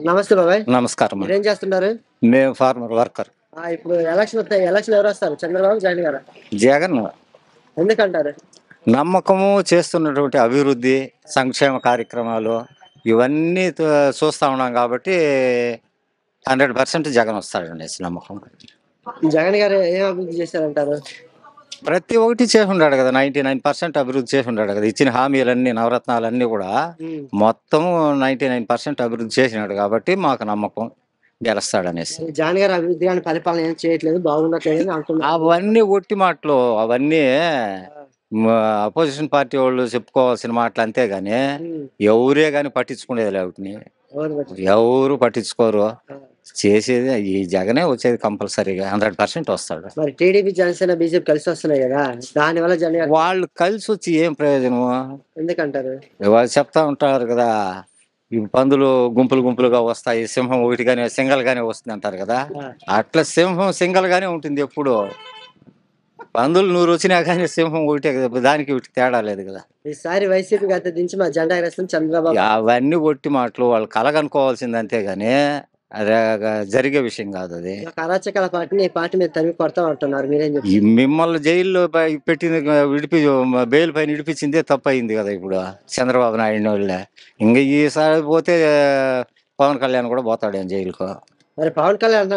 నమస్తే బాబాయ్. నమస్కారం అండి. మీరేం చేస్తున్నారు? మేము ఫార్మర్ వర్కర్. ఇప్పుడు ఎలక్షన్ వస్తాయి. ఎలక్షన్ ఎవరు వస్తారు? చంద్రబాబు, జగన్ గారా? జగన్ ఎందుకంటారు? నమ్మకము చేస్తున్నటువంటి అభివృద్ధి, సంక్షేమ కార్యక్రమాలు ఇవన్నీ చూస్తా ఉన్నాం కాబట్టి 100% జగన్ వస్తాడండి నమ్మకం. జగన్ గారు ఏం అభివృద్ధి చేశారంటారు? ప్రతి ఒక్కటి చేసి ఉన్నాడు కదా, 99% అభివృద్ధి చేసి ఉన్నాడు కదా. ఇచ్చిన హామీలన్నీ, నవరత్నాలన్నీ కూడా మొత్తం 99% అభివృద్ధి చేసినాడు కాబట్టి మాకు నమ్మకం గెలుస్తాడనేసి. జగన్ గారు అభివృద్ధి కానీ పరిపాలన ఏం చేయట్లేదు, బాగుండట్లేదు అని అంటున్నారు. అవన్నీ ఒట్టి మాటలు, అవన్నీ అపోజిషన్ పార్టీ వాళ్ళు చెప్పుకోవాల్సిన మాటలు అంతేగాని ఎవరే గాని పట్టించుకునేది లేవుటిని ఎవరు పట్టించుకోరు. చేసేది ఈ జగనే వచ్చేది కంపల్సరీగా 100% వస్తాడు. మరి టీడీపీ, జనసేన, బీజేపీ కలిసి వస్తున్నాయి కదా, దాని వల్ల జగన్ వాళ్ళు కలిసి వచ్చి ఏం ప్రయోజనము? ఎందుకంటారు? వాళ్ళు చెప్తా ఉంటారు కదా, ఈ పందులు గుంపులు గుంపులుగా వస్తాయి, సింహం ఒకటి గానీ సింగల్ గానే వస్తుంది అంటారు కదా. అట్లా సింహం సింగల్ గానే ఉంటుంది ఎప్పుడు. పందులు 100 వచ్చినా కానీ సింహం ఒకటే కదా, దానికి తేడా లేదు కదా. ఈసారి వైసీపీ గత దించి మా జెండా ఎగరేస్తుంది చంద్రబాబు. అవన్నీ ఒట్టి మాటలు, వాళ్ళు కలగనుకోవాల్సింది అంతేగాని అదే జరిగే విషయం కాదు. అది అరాచకాల పార్టీని ఈ పార్టీ మీద తరిమి కొడతాం అంటున్నారు, మీరేం చెప్తారు? మిమ్మల్ని జైల్లో పెట్టింది, బెయిల్ పైన విడిపించిందే తప్పు అయింది కదా ఇప్పుడు చంద్రబాబు నాయుడు వాళ్ళే. ఇంకా ఈసారి పోతే పవన్ కళ్యాణ్ కూడా పోతాడు జైలుకు. మరి పవన్ కళ్యాణ్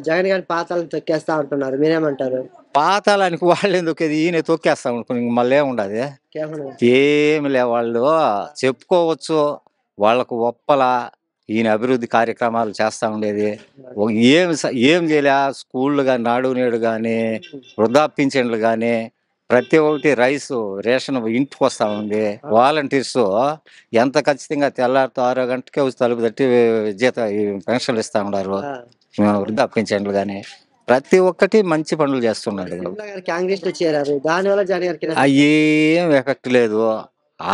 జగన్ గారి పాతాలను తొక్కేస్తా అంటున్నారు, మీరేమంటారు? పాతాళానికి వాళ్ళు ఎందుకు, ఈయన తొక్కేస్తా అనుకుని మళ్ళీ ఏముండదు, ఏమి లే. వాళ్ళు చెప్పుకోవచ్చు, వాళ్ళకు ఒప్పల ఈయన అభివృద్ధి కార్యక్రమాలు చేస్తా ఉండేది. ఏం చేయలే. స్కూళ్ళు కానీ, నాడు నేడు కానీ, వృద్ధాప్యించండ్లు కానీ, ప్రతి ఒక్కటి రైసు రేషన్ ఇంటికి వస్తా ఉంది. వాలంటీర్స్ ఎంత ఖచ్చితంగా తెల్లారితో 6 గంటలకే వచ్చి తలుపు తట్టి పెన్షన్లు ఇస్తా ఉన్నారు. వృద్ధాప్యించండ్లు కానీ ప్రతి ఒక్కటి మంచి పనులు చేస్తున్నాడు. కాంగ్రెస్ లో చేరారు, దానివల్ల జగన్ గారికి ఏం ఎఫెక్ట్ లేదు.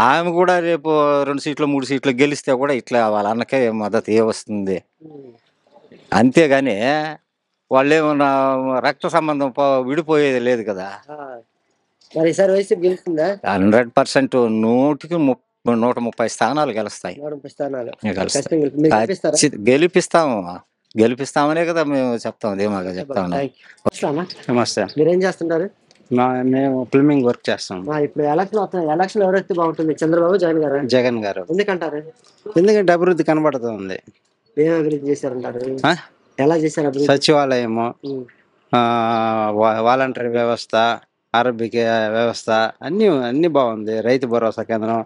ఆమె కూడా రేపు 2 సీట్లు 3 సీట్లు గెలిస్తే కూడా ఇట్లా వాళ్ళ అన్నకే మద్దతు వస్తుంది. అంతేగాని వాళ్ళు ఏమన్నా రక్త సంబంధం విడిపోయేది లేదు కదా. 100% 130 స్థానాలు గెలుస్తాయి. గెలిపిస్తామనే కదా మేము చెప్తాం, ధీమాగా చెప్తా ఉన్నాం. నమస్తే. మీరేం చేస్తుంటారు? మేము ప్లంబింగ్ వర్క్ చేస్తాం. ఇప్పుడు ఎలక్షన్ ఎవరైతే బాగుంటుంది, చంద్రబాబు, జగన్ గారు? జగన్ గారు. ఎందుకంటారు? ఎందుకంటే అభివృద్ధి కనబడుతుంది. ఏం అభివృద్ధి చేశారంటారు? ఎలా చేశారు అభివృద్ధి? సచివాలయము, వాలంటరీ వ్యవస్థ, ఆరోగ్య వ్యవస్థ అన్ని బాగుంది. రైతు భరోసా కేంద్రం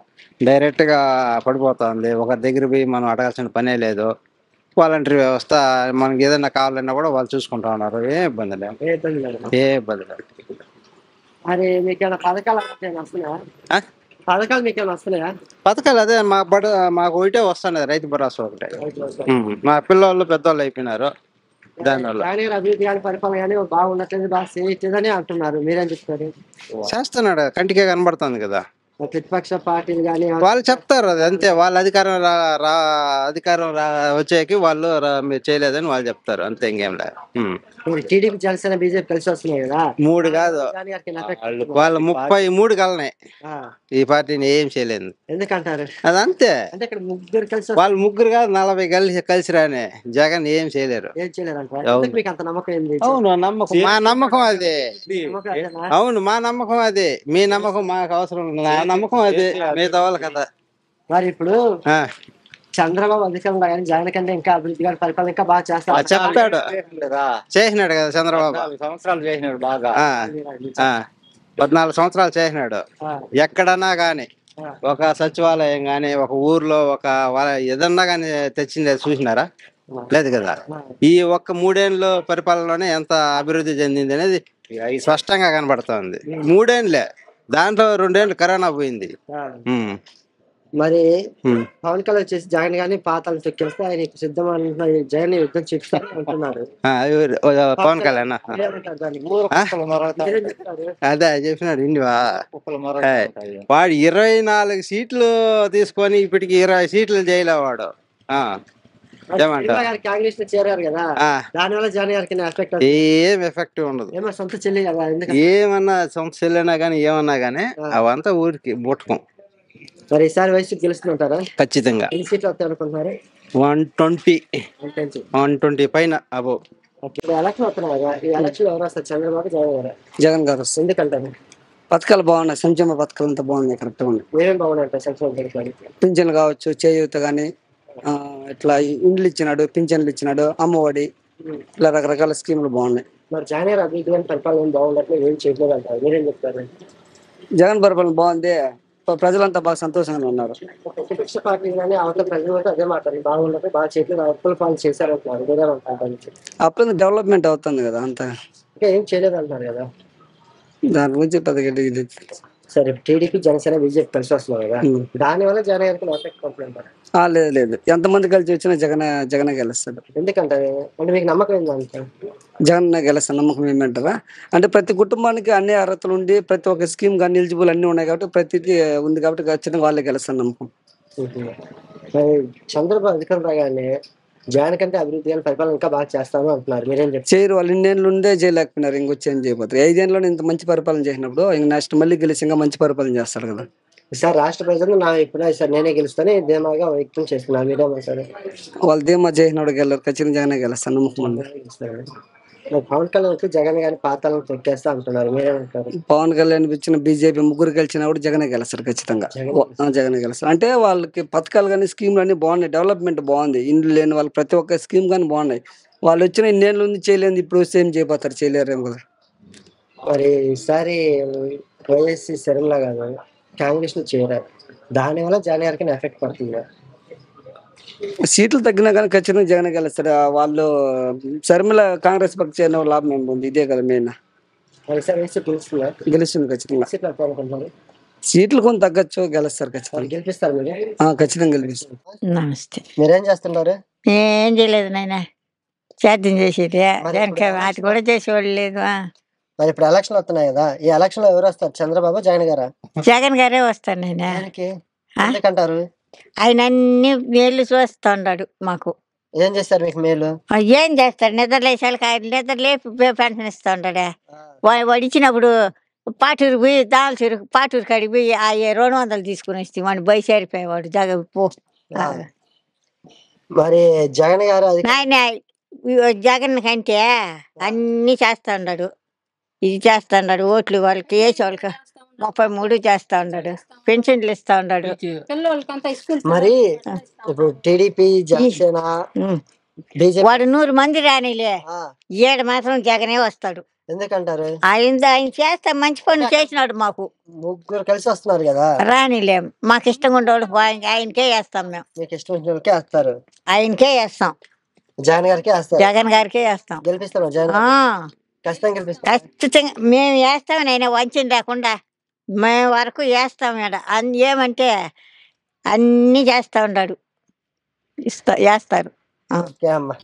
డైరెక్ట్ గా పడిపోతుంది, ఒక దగ్గర పోయి మనం అడగాల్సిన పనే లేదు. వాలంటరీ వ్యవస్థ మనకి ఏదైనా కావాలన్నా కూడా వాళ్ళు చూసుకుంటా ఉన్నారు. ఏ ఇబ్బంది లేదు, ఏ ఇబ్బంది లేదు. మరి మీకేమైనా పథకాలు వస్తున్నాయా? పథకాలు అదే మాకు ఒకటే వస్తున్నది, రైతు భరోసా ఒకటే. మా పిల్లలు పెద్దవాళ్ళు అయిపోయినారు, దానివల్ల. అభివృద్ధి కానీ పరిపాలన కానీ బాగుండట్లేదు, బాగా చేయట్లేదని అంటున్నారు, మీరేం చెప్తారు? చేస్తున్నాడు, కంటికే కనబడుతుంది కదా. ప్రతిపక్ష పార్టీలు కానీ వాళ్ళు చెప్తారు, అది అంతే. వాళ్ళ అధికారం వచ్చేకి వాళ్ళు మీరు చేయలేదని వాళ్ళు చెప్తారు, అంతే, ఇంకేం లేదు. టీడీపీ, జనసేన, బీజేపీ కలిసి వస్తున్నాయి కదా, 3 కాదు వాళ్ళు 33 కలనాయి. ఈ పార్టీని ఏం చేయలేదు. ఎందుకంటారు? అదంతే. అంటే ఇక్కడ ముగ్గురు కలిసి, వాళ్ళు 3 కాదు 40 కలిసి రానే జగన్ ఏం చేయలేరు. మీకు అంత నమ్మకం ఏంది? అవును, నమ్మకం, మా నమ్మకం అదే. అవును, మా నమ్మకం అదే. మీ నమ్మకం మాకు అవసరం, నా నమ్మకం అదే, మిగతా వాళ్ళ కదా. మరి ఇప్పుడు చంద్రబాబు అధికారంలో కానీ జగన్ కంటే ఇంకా అభివృద్ధి గారి పరిపాలన ఇంకా బాగా చేస్తాడు చెప్తాడు. చేసినాడు కదా చంద్రబాబు, 14 సంవత్సరాలు చేసినాడు బాగా. 14 సంవత్సరాలు చేసినాడు. ఎక్కడన్నా గాని ఒక సచివాలయం గాని, ఒక ఊర్లో ఏదన్నా గాని తెచ్చింది చూసినారా? లేదు కదా. ఈ ఒక్క 3 ఏళ్ళ పరిపాలనలోనే ఎంత అభివృద్ధి చెందింది అనేది స్పష్టంగా కనబడుతుంది. 3 ఏళ్ళే, దాంట్లో 2 ఏళ్ళు కరోనా పోయింది. మరి పవన్ కళ్యాణ్ చేసి జగన్ గాని పాతాలను తొక్కేస్తే ఆయన సిద్ధమైన జగన్ యుద్ధం చేస్తారు అంటున్నారు. పవన్ కళ్యాణ్ అదే చెప్పినాడు. ఇండివా వాడు 24 సీట్లు తీసుకొని ఇప్పటికి 20 సీట్లు జైలు వాడు. కాంగ్రెస్ లో చేరారు కదా, దానివల్ల జగన్ గారికి ఏం ఎఫెక్ట్ ఉండదు. సొంత చెల్లి కదా, ఏమన్నా సొంత చెల్లినా గానీ ఏమన్నా గానీ అవంతా ఊరికి బుట్టకం. మరి ఈసారి వైసీపీ గెలుస్తుంటారా? ఖచ్చితంగా. ఎన్ని సీట్లు వస్తాయి అనుకుంటున్నారు? 120 120. 120 పైన అబో. ఎలక్షన్ వస్తున్నాయి కదా, ఈ ఎలక్షన్ ఎవరు వస్తారు, చంద్రబాబు జగన్ గారు? జగన్ గారు వస్తారు. ఎందుకంటారు? పథకాలు బాగున్నాయి, సంక్షేమ పథకాలు అంతా బాగున్నాయి, కరెక్ట్గా ఉన్నాయి. ఏమేమి బాగున్నాయి సంక్షేమ పథకాలు? పింఛన్లు కావచ్చు, చేయూత కానీ, ఇట్లా ఇండ్లు ఇచ్చినాడు, పింఛన్లు ఇచ్చినాడు, అమ్మఒడి, ఇట్లా రకరకాల స్కీములు బాగున్నాయి. మరి జగన్ గారు అభివృద్ధి కానీ పరిపాలన బాగున్నట్లు ఏం చేయలేదు అంటారు, మీరేం చెప్తారు? జగన్ పరిపాలన బాగుంది, ప్రజలంతా బాగా సంతోషంగా ఉన్నారు. ప్రతిపక్ష పార్టీ కానీ అవతల ప్రజలు కూడా అదే మాట్లాడి బాగున్నట్టు బాగా చేయలేదు, అప్పుల పాలు చేశారంటున్నారు, మీరేమంటారు? అప్పుడు డెవలప్మెంట్ అవుతుంది కదా, అంతా ఇంకా ఏం చేయలేదు అంటున్నారు కదా. దాని గురించి పెద్దగా సరే, టీడీపీ జనసేన బీజేపీ కలిసి వస్తున్నారు కదా, దానివల్ల జగన్ గారికి ఎఫెక్ట్ పడుతుంది? లేదు, ఎంతమంది కలిసి వచ్చినా జగనే గెలుస్తాడు. ఎందుకంటే అంటే మీకు నమ్మకం ఏంటంటే జగన్ గెలుస్తాడు, నమ్మకం ఏమంటారా అంటే ప్రతి కుటుంబానికి అన్ని అర్హతలు ఉండి ప్రతి ఒక్క స్కీమ్ కానీ ఎలిజిబుల్ అన్ని ఉన్నాయి కాబట్టి ప్రతిదీ ఉంది కాబట్టి ఖచ్చితంగా వాళ్ళే గెలుస్తాడు నమ్మకం. చంద్రబాబు అధికారం రాగానే జగన్ కంటే అభివృద్ధి కానీ పరిపాలన ఇంకా బాగా చేస్తాను అంటున్నారు, మీరేం చెప్తారు? చేయరు, వాళ్ళు ఇన్నేళ్ళు ఉండే చేయలేకపోయినారు, ఇంకొచ్చి ఏం చేయబోతారు. 5 ఏళ్ళలో ఇంత మంచి పరిపాలన చేసినప్పుడు ఇంక నెక్స్ట్ మళ్ళీ గెలిచి ఇంకా మంచి పరిపాలన చేస్తారు కదా. సార్ రాష్ట్ర ప్రజలు నా ఇప్పుడు సార్ నేనే గెలుస్తాను ధీమాగా వ్యక్తం చేస్తున్నారు, మీరేమంటారు? వాళ్ళు ధీమా చేసినప్పుడు గెలరు, ఖచ్చితంగా జగనే గెలుస్తాను నమ్మకం ఉంది. పవన్ కళ్యాణ్ జగన్ గారి పాతాలను తొక్కేస్తా అంటున్నారు, మీరేమంటారు? పవన్ కళ్యాణ్ ఇచ్చిన బీజేపీ ముగ్గురు గెలిచినా కూడా జగనే గెలుస్తారు ఖచ్చితంగా. జగనే గెలుస్తారు అంటే వాళ్ళకి పథకాలు కానీ స్కీమ్లు అన్ని బాగున్నాయి, డెవలప్మెంట్ బాగుంది, ఇండ్లు లేని వాళ్ళకి ప్రతి ఒక్క స్కీమ్ కానీ బాగున్నాయి. వాళ్ళు వచ్చిన ఇన్నేళ్ళు ఉంది చేయలేదు, ఇప్పుడు వస్తే ఏం చేయబోతారు, చేయలేరేమో కదా. మరి ఈసారి వైఎస్సీ శర్మిల గారు కాంగ్రెస్ లో చేరారు, దానివల్ల జగన్ గారికి ఎఫెక్ట్ పడుతుంది. సీట్లు తగ్గినా కానీ ఖచ్చితంగా జగన్ గెలుస్తారు. వాళ్ళు శర్మిల కాంగ్రెస్ పక్ష చేరిన లాభం ఏమి ఉంది, ఇదే కదా మెయిన్. గెలుస్తుంది ఖచ్చితంగా. సీట్లు కొంత తగ్గచ్చు, గెలుస్తారు ఖచ్చితంగా. గెలిపిస్తారు మీరు? ఖచ్చితంగా గెలిపిస్తారు. నమస్తే. మీరేం చేస్తున్నారు? ఏం చేయలేదు నాయన, సేద్యం చేసేది, అది కూడా చేసేవాళ్ళు లేదు. మరి ఇప్పుడు ఎలక్షన్ వస్తున్నాయి కదా, ఈ ఎలక్షన్ లో ఎవరు వస్తారు, చంద్రబాబు జగన్ గారా? జగన్ గారే వస్తారు నాయన. ఎందుకంటారు? ఆయన అన్ని మేలు చూస్తా ఉన్నాడు మాకు. ఏం చేస్తారు మీకు మేలు? ఏం చేస్తాడు, నిద్ర లేచాలకి ఆయన నిద్ర లేపి పెన్షన్ ఇస్తా ఉంటాడే. వాడు ఇచ్చినప్పుడు పాటూరు పోయి పాటూరు కాడికి పోయి ఆ 200 తీసుకుని వస్తే వాడిని బయసేరిపోయేవాడు జగన్ పో. మరి జగన్ గారు ఆయన జగన్ కంటే అన్ని చేస్తా ఉన్నాడు, ఇది చేస్తా ఉన్నాడు, ఓట్లు వాళ్ళకి వేసే వాళ్ళకి 33 చేస్తా ఉన్నాడు, పెన్షన్లు ఇస్తా ఉన్నాడు. మరి ఇప్పుడు టీడీపీ జనసేన వాడు 100 మంది రానిలే, 7 మాత్రం జగనే వస్తాడు. ఎందుకంటారు? ఆయన చేస్తా మంచి పనులు చేసినాడు, మాకు ముగ్గురు కలిసి వస్తున్నారు కదా. రానిలే, మాకు ఇష్టంగా ఉండేవాళ్ళు ఆయనకే వేస్తాం, మేము మీకు ఇష్టం వచ్చినకే వేస్తారు, ఆయనకే వేస్తాం, జగన్ గారికి వేస్తారు, జగన్ గారికే వేస్తాం. గెలిపిస్తాం జగన్ ఖచ్చితంగా గెలిపిస్తాం. ఖచ్చితంగా మేము వేస్తామని ఆయన వంచిన రాకుండా మేము వరకు వేస్తాం. ఏమంటే అన్నీ చేస్తా ఉన్నాడు, వేస్తారు. ఓకే అమ్మా.